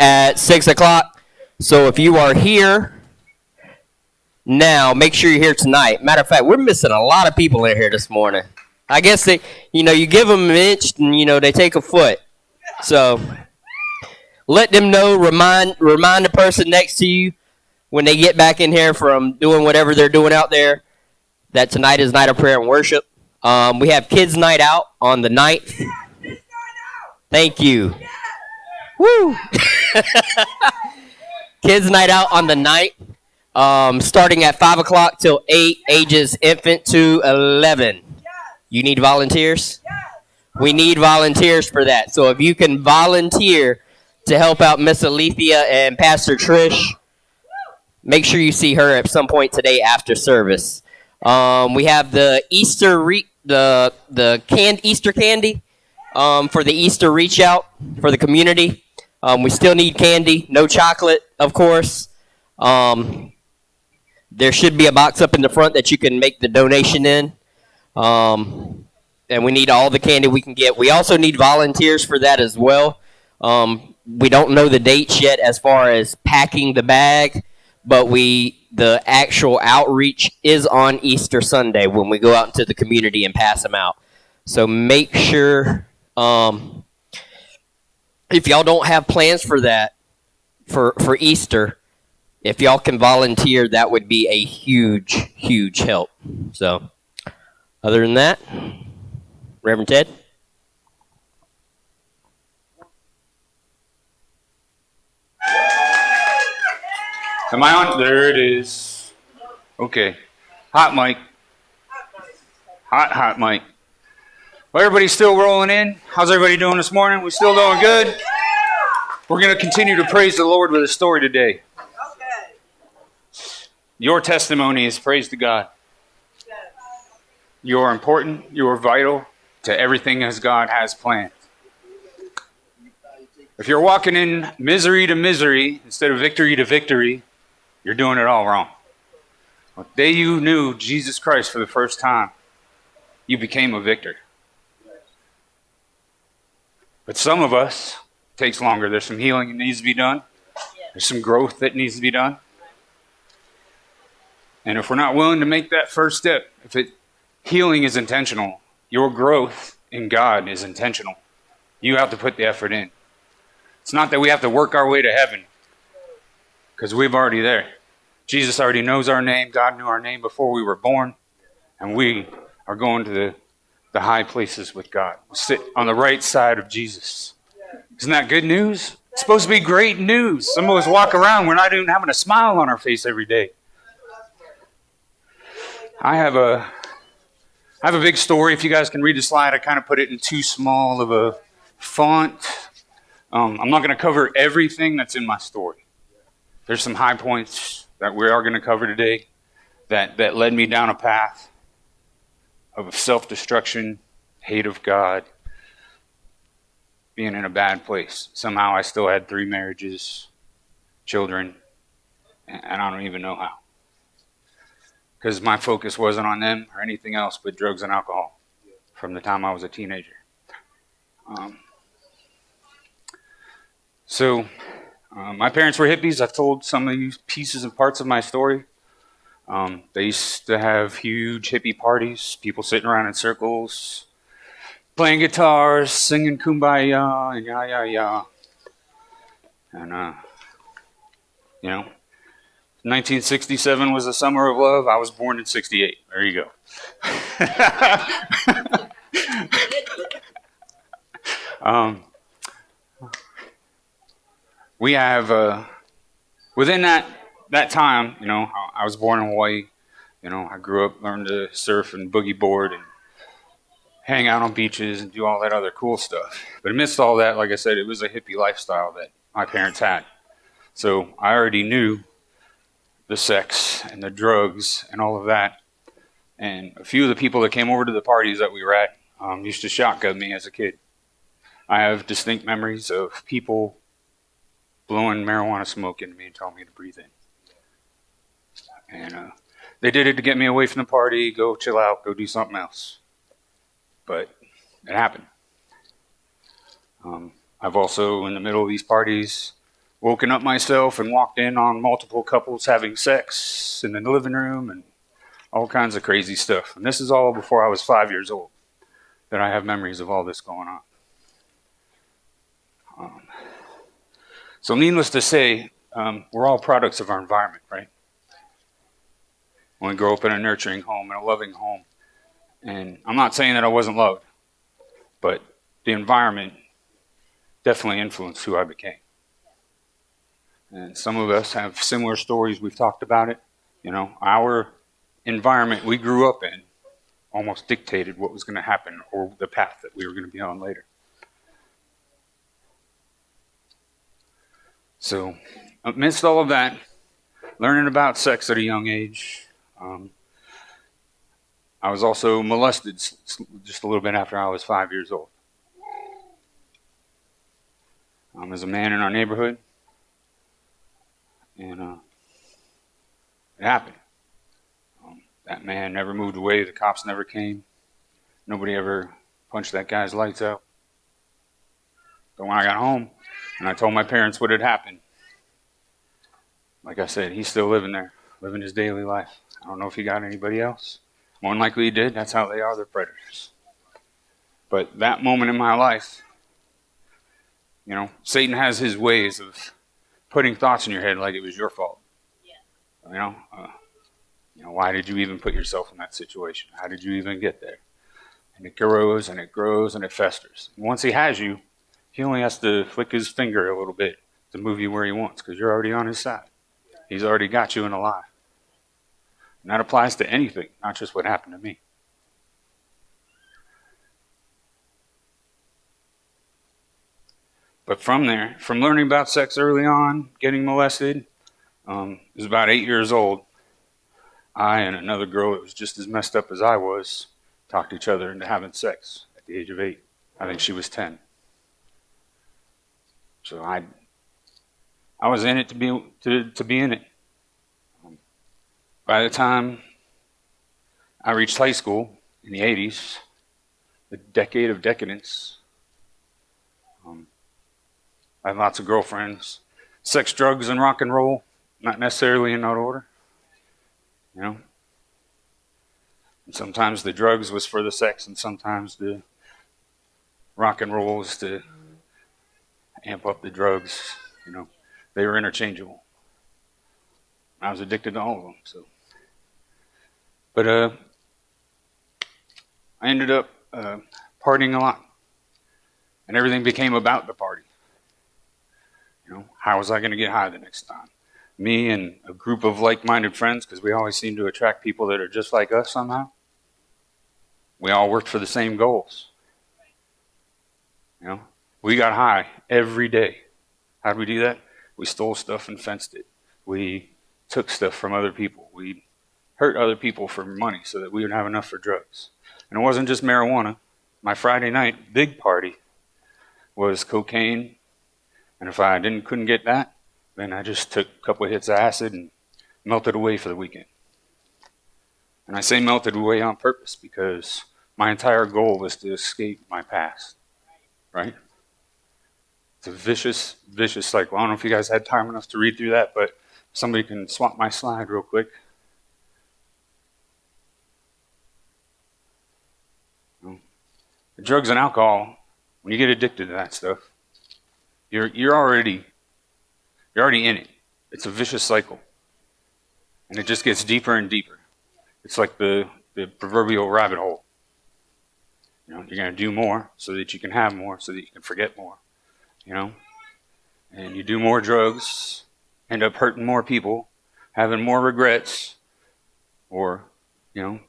at 6 o'clock. So if you are here now, make sure you're here tonight. Matter of fact, we're missing a lot of people in here this morning. I guess you give them an inch and, they take a foot. So let them know, remind the person next to you when they get back in here from doing whatever they're doing out there that tonight is night of prayer and worship. We have kids' night out on the 9th. Thank you. Woo! Kids' night out on the 9th, starting at 5 o'clock till 8, ages infant to 11. You need volunteers? We need volunteers for that. So if you can volunteer to help out Miss Alethea and Pastor Trish, make sure you see her at some point today after service. We have the Easter Easter candy for the Easter reach out for the community. We still need candy, no chocolate, of course. There should be a box up in the front that you can make the donation in. And we need all the candy we can get. We also need volunteers for that as well. We don't know the dates yet as far as packing the bag, but the actual outreach is on Easter Sunday when we go out into the community and pass them out. So make sure, if y'all don't have plans for that, for Easter, if y'all can volunteer, that would be a huge, huge help. So, other than that, Reverend Ted? Am I on? There it is. Okay. Hot mic. Hot mic. Well, everybody's still rolling in. How's everybody doing this morning? We still doing good? We're going to continue to praise the Lord with a story today. Your testimony is praise to God. You are important. You are vital to everything as God has planned. If you're walking in misery to misery instead of victory to victory, you're doing it all wrong. The day you knew Jesus Christ for the first time, you became a victor. But some of us, it takes longer. There's some healing that needs to be done. There's some growth that needs to be done. And if we're not willing to make that first step, healing is intentional. Your growth in God is intentional. You have to put the effort in. It's not that we have to work our way to heaven, because we're already there. Jesus already knows our name. God knew our name before we were born. And we are going to the high places with God. We sit on the right side of Jesus. Isn't that good news? It's supposed to be great news. Some of us walk around, we're not even having a smile on our face every day. I have a big story. If you guys can read the slide, I kind of put it in too small of a font. I'm not going to cover everything that's in my story. There's some high points that we are going to cover today that led me down a path of self-destruction, hate of God, being in a bad place. Somehow I still had 3 marriages, children, and I don't even know how. Because my focus wasn't on them or anything else but drugs and alcohol from the time I was a teenager. My parents were hippies. I've told some of these pieces and parts of my story. They used to have huge hippie parties, people sitting around in circles, playing guitars, singing Kumbaya, and ya. And, 1967 was the summer of love. I was born in 68. There you go. We have, within that time, I was born in Hawaii. I grew up, learned to surf and boogie board and hang out on beaches and do all that other cool stuff. But amidst all that, like I said, it was a hippie lifestyle that my parents had. So I already knew the sex and the drugs and all of that. And a few of the people that came over to the parties that we were at used to shotgun me as a kid. I have distinct memories of people blowing marijuana smoke into me and telling me to breathe in. And they did it to get me away from the party, go chill out, go do something else. But it happened. I've also, in the middle of these parties, woken up myself and walked in on multiple couples having sex in the living room and all kinds of crazy stuff. And this is all before I was 5 years old that I have memories of all this going on. So needless to say, we're all products of our environment, right? When we grow up in a nurturing home, in a loving home. And I'm not saying that I wasn't loved, but the environment definitely influenced who I became. And some of us have similar stories. We've talked about it. You know, our environment we grew up in almost dictated what was going to happen or the path that we were going to be on later. So, amidst all of that, learning about sex at a young age, I was also molested just a little bit after I was 5 years old. As a man in our neighborhood, and it happened. That man never moved away. The cops never came. Nobody ever punched that guy's lights out. But when I got home and I told my parents what had happened, like I said, he's still living there, living his daily life. I don't know if he got anybody else. More than likely he did. That's how they are. They're predators. But that moment in my life, you know, Satan has his ways of putting thoughts in your head like it was your fault. Yeah. You know, why did you even put yourself in that situation? How did you even get there? And it grows and it grows and it festers. And once he has you, he only has to flick his finger a little bit to move you where he wants because you're already on his side. He's already got you in a lie. And that applies to anything, not just what happened to me. But from there, from learning about sex early on, getting molested, I was about 8 years old. I and another girl that was just as messed up as I was talked each other into having sex at the age of 8. I think she was 10. So I was in it to be in it. By the time I reached high school in the 80s, the decade of decadence, I had lots of girlfriends. Sex, drugs, and rock and roll, not necessarily in that order. You know? And sometimes the drugs was for the sex, and sometimes the rock and roll was to amp up the drugs. You know, they were interchangeable. I was addicted to all of them. So, but I ended up partying a lot, and everything became about the party. You know, how was I going to get high the next time? Me and a group of like-minded friends, because we always seem to attract people that are just like us somehow. We all worked for the same goals. You know, we got high every day. How did we do that? We stole stuff and fenced it. We took stuff from other people. We hurt other people for money so that we would have enough for drugs. And it wasn't just marijuana. My Friday night big party was cocaine. And if I couldn't get that, then I just took a couple of hits of acid and melted away for the weekend. And I say melted away on purpose because my entire goal was to escape my past. Right? It's a vicious, vicious cycle. I don't know if you guys had time enough to read through that, but somebody can swap my slide real quick. The drugs and alcohol, when you get addicted to that stuff, you're already in it. It's a vicious cycle. And it just gets deeper and deeper. It's like the proverbial rabbit hole. You know, you're going to do more so that you can have more, so that you can forget more. You know? And you do more drugs, end up hurting more people, having more regrets, or, you know,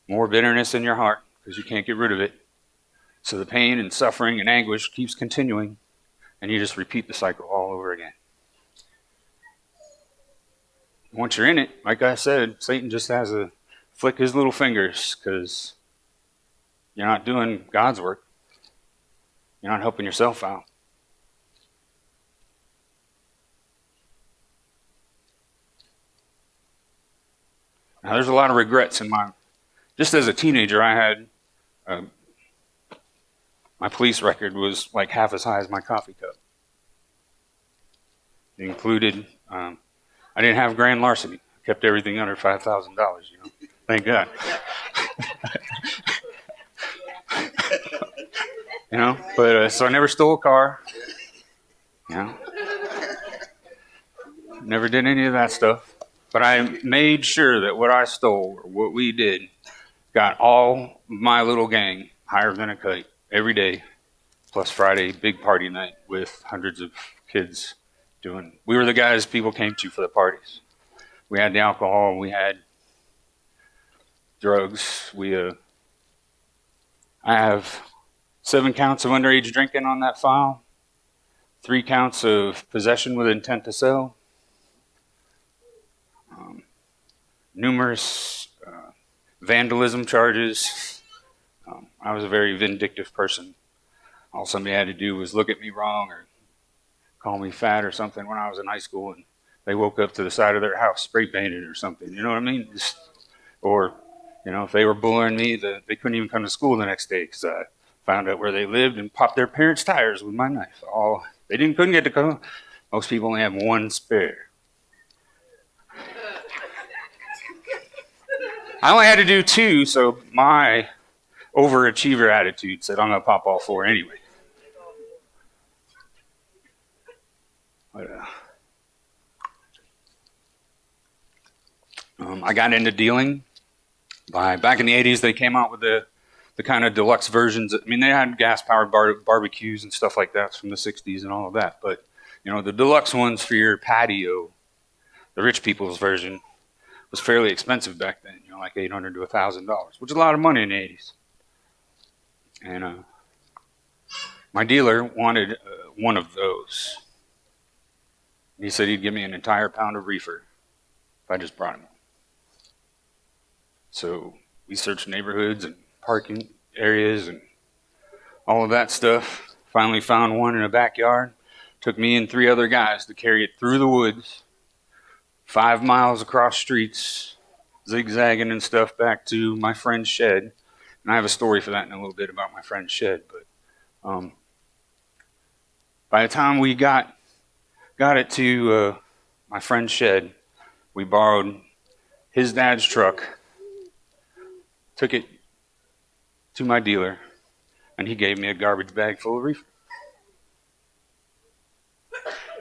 more bitterness in your heart because you can't get rid of it. So the pain and suffering and anguish keeps continuing, and you just repeat the cycle all over again. Once you're in it, like I said, Satan just has to flick his little fingers because you're not doing God's work. You're not helping yourself out. Now, there's a lot of regrets in my... Just as a teenager, I had... my police record was like half as high as my coffee cup. It included, I didn't have grand larceny. Kept everything under $5,000, you know. Thank God. You know, but so I never stole a car. You know, never did any of that stuff. But I made sure that what I stole, or what we did, got all my little gang higher than a kite every day, plus Friday, big party night with hundreds of kids doing. We were the guys people came to for the parties. We had the alcohol, we had drugs. I have 7 counts of underage drinking on that file, 3 counts of possession with intent to sell, numerous vandalism charges. I was a very vindictive person. All somebody had to do was look at me wrong or call me fat or something when I was in high school, and they woke up to the side of their house spray painted or something. You know what I mean? Or, you know, if they were bullying me, they couldn't even come to school the next day because I found out where they lived and popped their parents' tires with my knife. Couldn't get to come. Most people only have 1 spare. I only had to do 2, so my overachiever attitude said I'm going to pop all 4 anyway. But, I got into dealing. Back in the 80s, they came out with the kind of deluxe versions. I mean, they had gas-powered barbecues and stuff like that from the 60s and all of that. But, you know, the deluxe ones for your patio, the rich people's version, was fairly expensive back then, you know, like $800 to $1,000, which is a lot of money in the 80s. And my dealer wanted one of those. He said he'd give me an entire pound of reefer if I just brought him. So we searched neighborhoods and parking areas and all of that stuff. Finally found one in a backyard. Took me and 3 other guys to carry it through the woods, 5 miles across streets, zigzagging and stuff back to my friend's shed. And I have a story for that in a little bit about my friend's shed. But by the time we got it to my friend's shed, we borrowed his dad's truck, took it to my dealer, and he gave me a garbage bag full of reefer.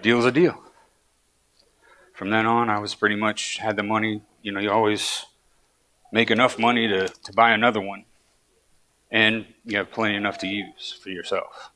Deal's a deal. From then on, I was pretty much had the money. You know, you always make enough money to buy another one, and you have plenty enough to use for yourself.